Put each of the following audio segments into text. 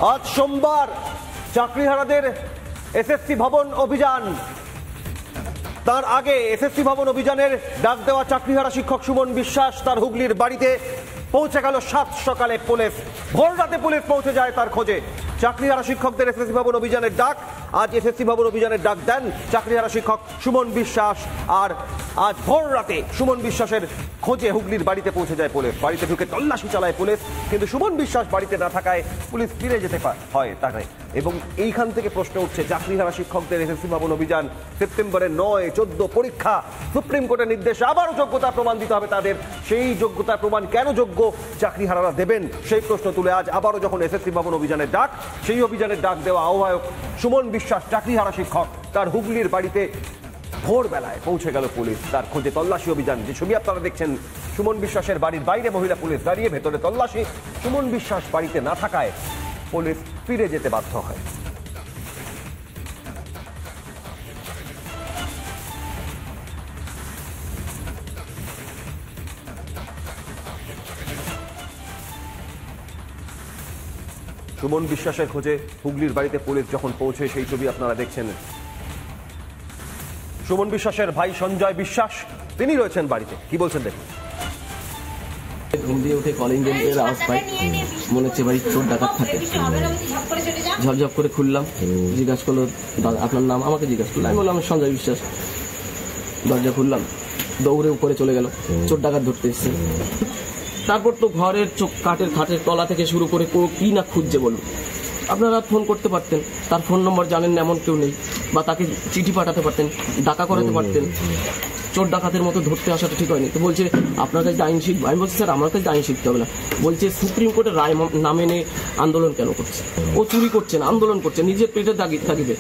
আজ সোমবার চাকরিহারাদের এসএসসি ভবন অভিযান। তার আগে এসএসসি ভবন অভিযানের ডাক দেওয়া চাকরিহারা শিক্ষক সুমন বিশ্বাস তার হুগলির বাড়িতে পৌঁছে গেল সাত সকালে পুলিশ। ভোর রাতে পুলিশ পৌঁছে যায় তার খোঁজে। চাকরিহারা শিক্ষকদের এসএসসি ভবন অভিযানের ডাক। আজ এসএসসি ভবন অভিযানের ডাক দেন চাকরিহারা শিক্ষক সুমন বিশ্বাস। আর আজ ভোর রাতে সুমন বিশ্বাসের খোঁজে হুগলির বাড়িতে পৌঁছে যায় পুলিশ। বাড়িতে ঢুকে তল্লাশি চালায় পুলিশ, কিন্তু সুমন বিশ্বাস বাড়িতে না থাকায় পুলিশ ফিরে যেতে হয় তাকে। এবং এইখান থেকে প্রশ্ন উঠছে, চাকরিহারা শিক্ষকদের এসএসসি ভবন অভিযান, সেপ্টেম্বরের 9, 14 পরীক্ষা, সুপ্রিম কোর্টের নির্দেশে আবারও যোগ্যতা প্রমাণ দিতে হবে তাদের। সেই যোগ্যতা প্রমাণ কেন যোগ্য চাকরিহারারা দেবেন, সেই প্রশ্ন তুলে আজ আবারও যখন এসএসসি ভবন অভিযানের ডাক, সেই অভিযানের ডাক দেওয়া আহ্বায়ক সুমন বিশ্বাস চাকরিহারা শিক্ষক তার হুগলির বাড়িতে ভোরবেলায় পৌঁছে গেল পুলিশ। তার খোঁজে তল্লাশি অভিযান। যে ছবি আপনারা দেখছেন, সুমন বিশ্বাসের বাড়ির বাইরে মহিলা পুলিশ দাঁড়িয়ে, ভেতরে তল্লাশি। সুমন বিশ্বাস বাড়িতে না থাকায় পুলিশ ফিরে যেতে বাধ্য হয়। সুমন বিশ্বাসের খোঁজে হুগলির বাড়িতে পুলিশ যখন পৌঁছে, সেই ছবি আপনারা দেখছেন। সুমন বিশ্বাসের ভাই সঞ্জয় বিশ্বাস তিনি রয়েছেন বাড়িতে, কি বলছেন দেখুন। ঘুম দিয়ে উঠে কলিং বেলের আওয়াজ পাই, মনে হচ্ছে বাড়ি চোর ডাকাত থাকে। ঝপঝপ করে খুললাম, জিজ্ঞাসা করলো আপনার নাম, আমাকে জিজ্ঞাসা করলো। আমি বললাম সঞ্জয় বিশ্বাস। দরজা খুললাম, দৌড়ে উপরে চলে গেল, চোর ডাকাত ধরতে এসছে। তারপর তো ঘরের কাঠের খাটের তলা থেকে শুরু করে কি না খুঁজছে বললো। আপনারা ফোন করতে পারতেন, তার ফোন নম্বর জানেন না এমন কেউ নেই, বা তাকে চিঠি পাঠাতে পারতেন, ডাকা করাতে পারতেন। চোর ডাকাতের মতো ধরতে আসাটা ঠিক হয়নি। তো বলছে আপনার কাছে আইন শিখবো। আমি বলছি স্যার আমার কাছে আইন শিখতে হবে না। বলছে সুপ্রিম কোর্টের রায় না মেনে আন্দোলন কেন করছে? ও চুরি করছে না, আন্দোলন করছে, নিজের পেটে দাগিবে।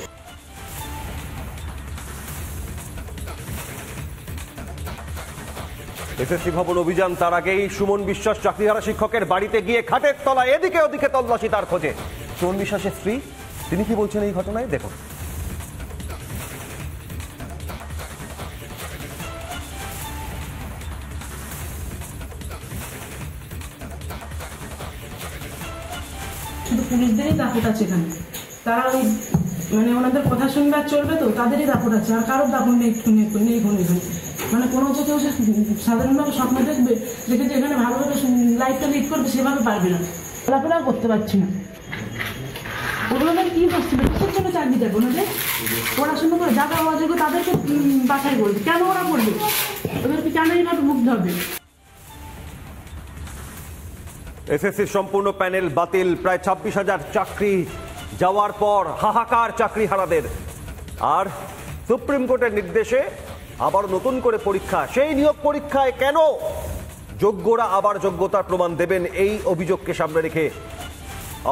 এসএসসি ভবন অভিযান, তার আগেই সুমন বিশ্বাস চাকরিহারা শিক্ষকের বাড়িতে গিয়ে খাটের তলায় এদিকে ওদিকে তল্লাশি তার খোঁজে। সুমন বিশ্বাসের স্ত্রী তিনি কি বলছেন এই ঘটনায় দেখুন। শুধু পুলিশদেরই দাপট আছে এখানে। তারা ওই মানে ওনাদের কথা শুনবে আর চলবে, তো তাদেরই দাপট আছে, আর কারোর দাপট নেই এখানে। মানে কোনো হচ্ছে কেউ সাধারণভাবে স্বপ্ন দেখবে, দেখে যে এখানে ভালোভাবে লাইফটা লিড করবে, সেভাবে পারবে না। চলাফেরাও করতে পারছি না। ওগুলো কি করছিল, কিসের জন্য চাকরি দেবো ওনাদের? পড়াশোনা করে যারা অযোগ্য তাদেরকে বাছাই করবে, কেন ওরা করবে? ওদেরকে কেন এইভাবে মুগ্ধ হবে? এসএসসির সম্পূর্ণ প্যানেল বাতিল। প্রায় 26,000 চাকরি যাওয়ার পর হাহাকার চাকরিহারাদের। আর সুপ্রিম কোর্টের নির্দেশে আবার নতুন করে পরীক্ষা। সেই নিয়োগ পরীক্ষায় কেন যোগ্যরা আবার যোগ্যতার প্রমাণ দেবেন, এই অভিযোগকে সামনে রেখে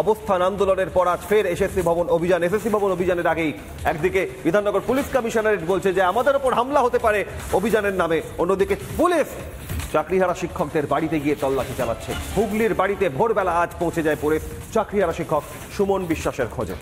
অবস্থান আন্দোলনের পর আজ ফের এসএসসি ভবন অভিযান। এসএসসি ভবন অভিযানের আগেই একদিকে বিধাননগর পুলিশ কমিশনারেট বলছে যে আমাদের ওপর হামলা হতে পারে অভিযানের নামে, অন্যদিকে পুলিশ চাকরিহারা শিক্ষকদের বাড়িতে গিয়ে তল্লাশি চালাচ্ছে। হুগলির বাড়িতে ভোরবেলা আজ পৌঁছে যায় পুলিশ চাকরিহারা শিক্ষক সুমন বিশ্বাসের খোঁজে।